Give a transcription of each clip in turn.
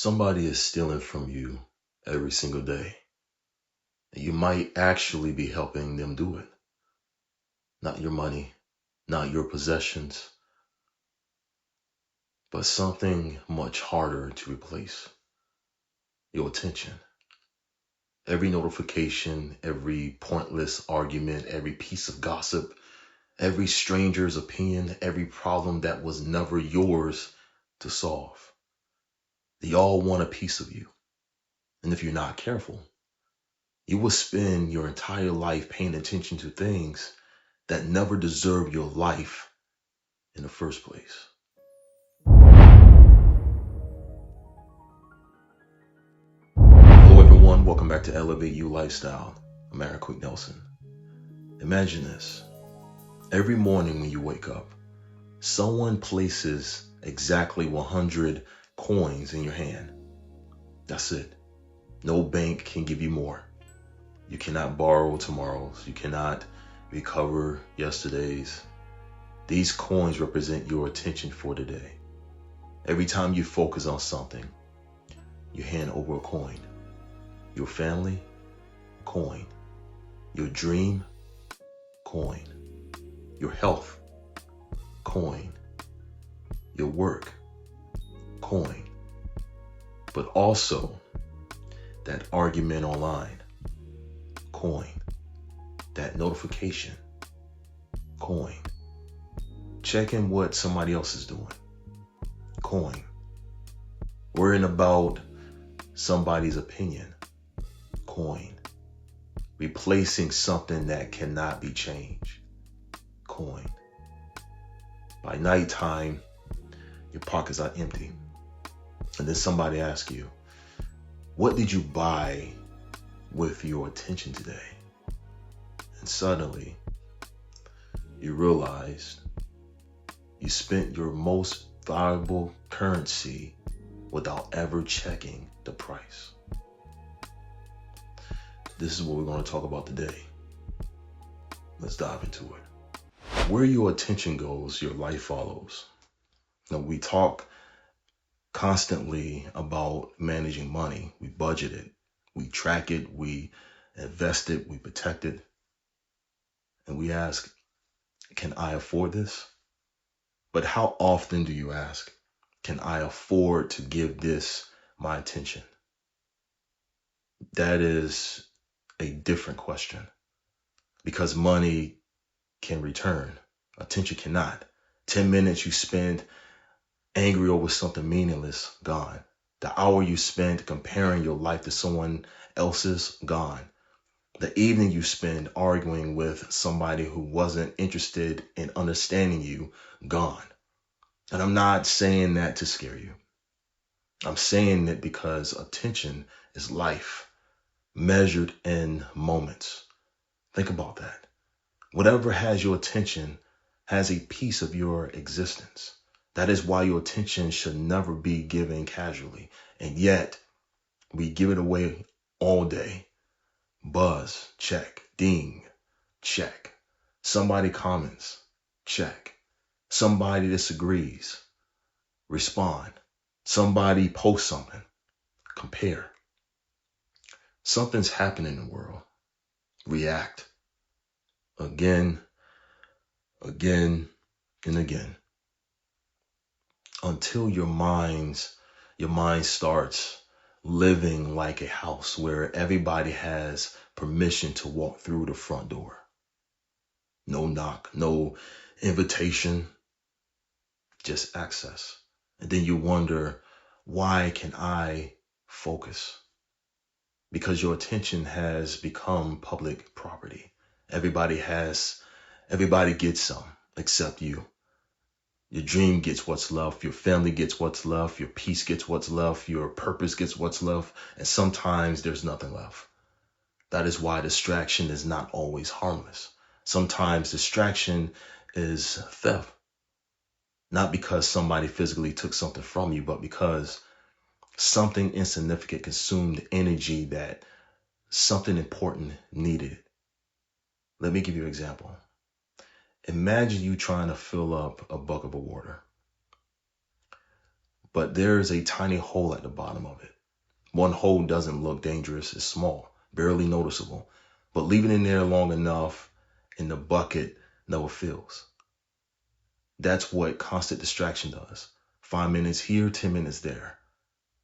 Somebody is stealing from you every single day. You might actually be helping them do it. Not your money, not your possessions, but something much harder to replace: your attention. Every notification, every pointless argument, every piece of gossip, every stranger's opinion, every problem that was never yours to solve. They all want a piece of you. And if you're not careful, you will spend your entire life paying attention to things that never deserve your life in the first place. Hello, everyone. Welcome back to Elevate You Lifestyle. I'm Aaron Quick Nelson. Imagine this. Every morning when you wake up, someone places exactly 100 coins in your hand. That's it. No bank can give you more. You cannot borrow tomorrow's. You cannot recover yesterday's. These coins represent your attention for today. Every time you focus on something, you hand over a coin. Your family, coin. Your dream, coin. Your health, coin. Your work, coin. But also that argument online, coin. That notification, coin. Checking what somebody else is doing, coin. Worrying about somebody's opinion, coin. Replacing something that cannot be changed, coin. By nighttime, your pockets are empty. And then somebody asks you, what did you buy with your attention today? And suddenly, you realized you spent your most valuable currency without ever checking the price. This is what we're going to talk about today. Let's dive into it. Where your attention goes, your life follows. Now, we talk constantly about managing money. We budget it, we track it, we invest it, we protect it. And we ask, can I afford this? But how often do you ask, can I afford to give this my attention? That is a different question, because money can return, attention cannot. 10 minutes you spend angry over something meaningless, gone. The hour you spent comparing your life to someone else's, gone. The evening you spend arguing with somebody who wasn't interested in understanding you, gone. And I'm not saying that to scare you. I'm saying it because attention is life, measured in moments. Think about that. Whatever has your attention has a piece of your existence. That is why your attention should never be given casually. And yet, we give it away all day. Buzz, check. Ding, check. Somebody comments, check. Somebody disagrees, respond. Somebody posts something, compare. Something's happening in the world, react. Again, and again. Until your mind starts living like a house where everybody has permission to walk through the front door. No knock, no invitation, just access. And then you wonder, why can I focus? Because your attention has become public property. Everybody gets some except you. Your dream gets what's left. Your family gets what's left. Your peace gets what's left. Your purpose gets what's left. And sometimes there's nothing left. That is why distraction is not always harmless. Sometimes distraction is theft. Not because somebody physically took something from you, but because something insignificant consumed energy that something important needed. Let me give you an example. Imagine you trying to fill up a bucket of water. but there's a tiny hole at the bottom of it. One hole doesn't look dangerous. It's small, barely noticeable, but leaving it in there long enough and the bucket never fills. That's what constant distraction does. 5 minutes here, 10 minutes there.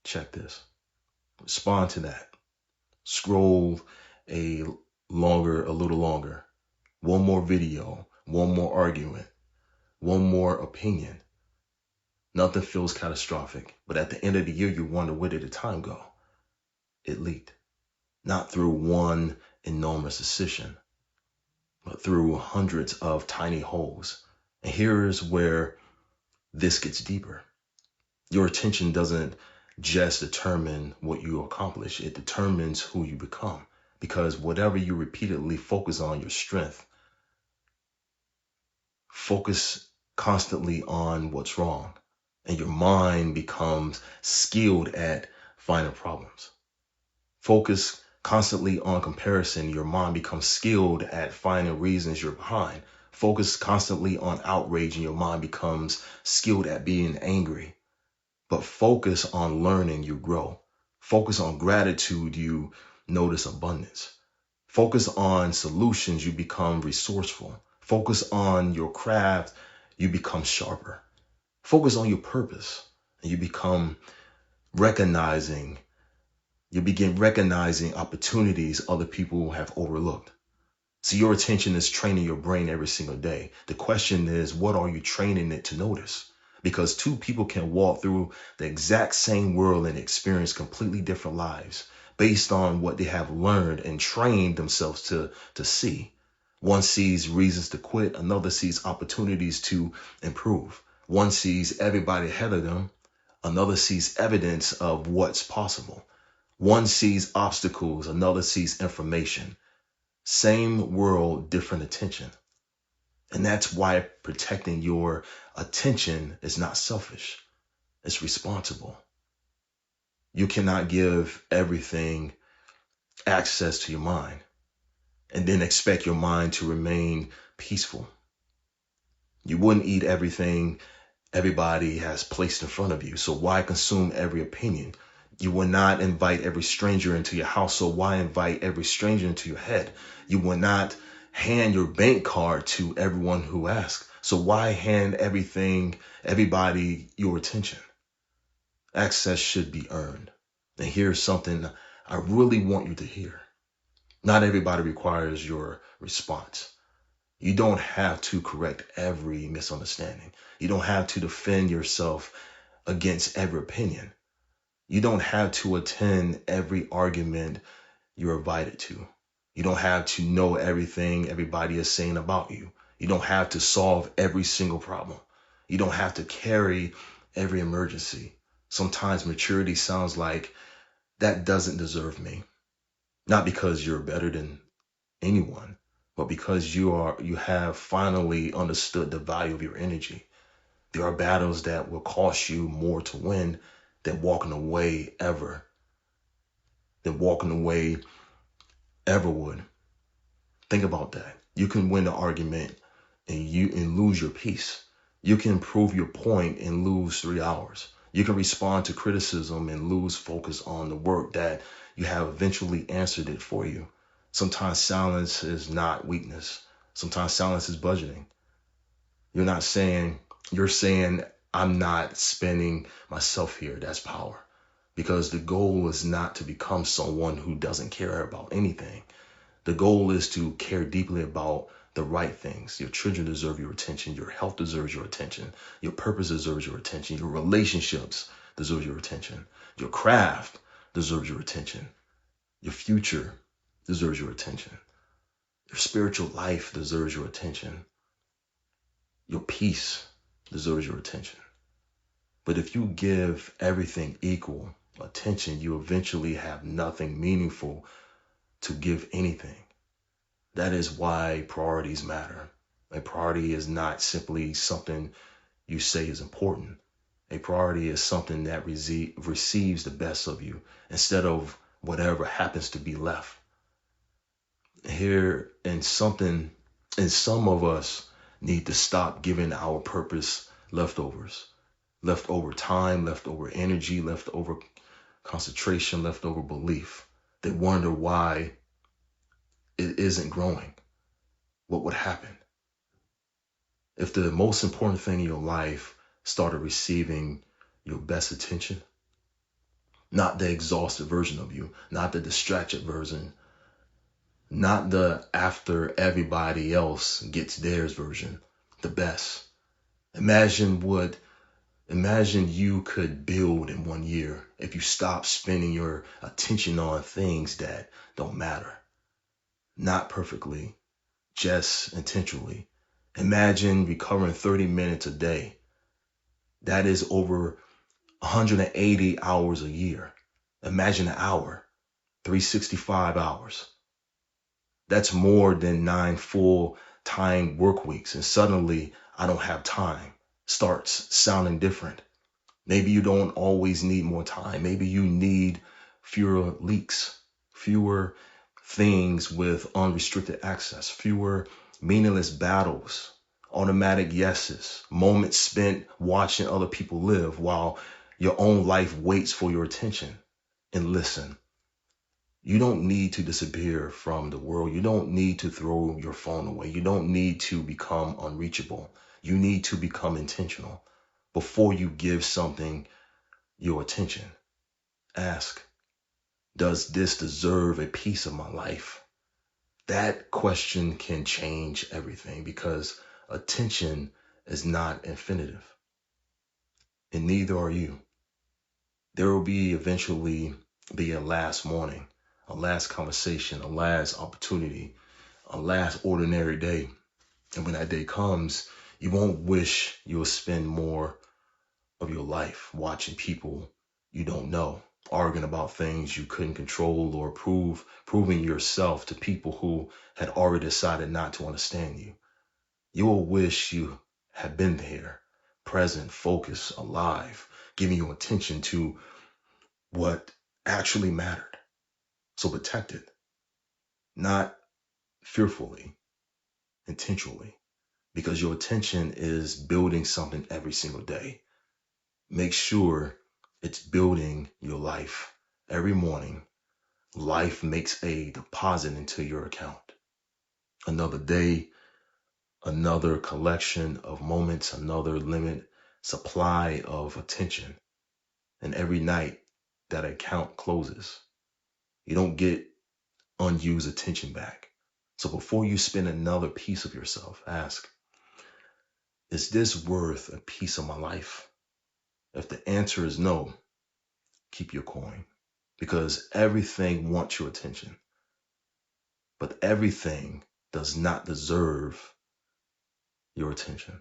Check this. Respond to that. Scroll a little longer. One more video, one more argument, one more opinion. Nothing feels catastrophic, but at the end of the year, you wonder, where did the time go? It leaked. Not through one enormous decision, but through hundreds of tiny holes. And here's where this gets deeper. Your attention doesn't just determine what you accomplish. It determines who you become. Because whatever you repeatedly focus on, your strength, focus constantly on what's wrong, and your mind becomes skilled at finding problems. Focus constantly on comparison, your mind becomes skilled at finding reasons you're behind. Focus constantly on outrage, and your mind becomes skilled at being angry. But focus on learning, you grow. Focus on gratitude, you notice abundance. Focus on solutions, you become resourceful. Focus on your craft, you become sharper. Focus on your purpose, and you begin recognizing opportunities other people have overlooked. So your attention is training your brain every single day. The question is, what are you training it to notice? Because two people can walk through the exact same world and experience completely different lives based on what they have learned and trained themselves to see. One sees reasons to quit, another sees opportunities to improve. One sees everybody ahead of them, another sees evidence of what's possible. One sees obstacles, another sees information. Same world, different attention. And that's why protecting your attention is not selfish. It's responsible. You cannot give everything access to your mind and then expect your mind to remain peaceful. You wouldn't eat everything everybody has placed in front of you. So why consume every opinion? You will not invite every stranger into your house. So why invite every stranger into your head? You will not hand your bank card to everyone who asks. So why hand everybody your attention? Access should be earned. And here's something I really want you to hear. Not everybody requires your response. You don't have to correct every misunderstanding. You don't have to defend yourself against every opinion. You don't have to attend every argument you're invited to. You don't have to know everything everybody is saying about you. You don't have to solve every single problem. You don't have to carry every emergency. Sometimes maturity sounds like, that doesn't deserve me. Not because you're better than anyone, but because you have finally understood the value of your energy. There are battles that will cost you more to win than walking away ever would. Think about that. You can win the argument and lose your peace. You can prove your point and lose 3 hours. You can respond to criticism and lose focus on the work that you have eventually answered it for you. Sometimes silence is not weakness. Sometimes silence is budgeting. You're saying, I'm not spending myself here. That's power. Because the goal is not to become someone who doesn't care about anything. The goal is to care deeply about the right things. Your children deserve your attention. Your health deserves your attention. Your purpose deserves your attention. Your relationships deserve your attention. Your craft deserves your attention. Your future deserves your attention. Your spiritual life deserves your attention. Your peace deserves your attention. But if you give everything equal attention, you eventually have nothing meaningful to give anything. That is why priorities matter. A priority is not simply something you say is important. A priority is something that receives the best of you instead of whatever happens to be left. Here, and some of us need to stop giving our purpose leftovers. leftover time, leftover energy, leftover concentration, leftover belief. They wonder why it isn't growing. What would happen if the most important thing in your life started receiving your best attention? Not the exhausted version of you, not the distracted version, not the after everybody else gets theirs version, the best. Imagine you could build in 1 year if you stop spending your attention on things that don't matter. Not perfectly, just intentionally. Imagine recovering 30 minutes a day. That is over 180 hours a year. Imagine an hour, 365 hours. That's more than 9 full-time work weeks. And suddenly, I don't have time starts sounding different. Maybe you don't always need more time. Maybe you need fewer leaks, fewer things with unrestricted access, fewer meaningless battles, automatic yeses, moments spent watching other people live while your own life waits for your attention. And listen, you don't need to disappear from the world. You don't need to throw your phone away. You don't need to become unreachable. You need to become intentional. Before you give something your attention, ask, does this deserve a piece of my life? That question can change everything because attention is not infinitive, and neither are you. There will eventually be a last morning, a last conversation, a last opportunity, a last ordinary day. And when that day comes, you won't wish you'll spend more of your life watching people you don't know, arguing about things you couldn't control, or proving yourself to people who had already decided not to understand you. You will wish you had been there, present, focused, alive, giving your attention to what actually mattered. So protect it, not fearfully, intentionally, because your attention is building something every single day. Make sure it's building your life. Every morning, life makes a deposit into your account. Another day, another collection of moments, another limit supply of attention. And every night that account closes, you don't get unused attention back. So before you spend another piece of yourself, ask, is this worth a piece of my life? If the answer is no, keep your coin, because everything wants your attention, but everything does not deserve your attention.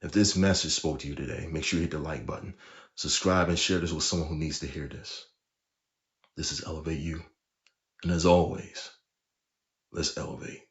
If this message spoke to you today, make sure you hit the like button, subscribe, and share this with someone who needs to hear this. This is Elevate You. And as always, let's elevate.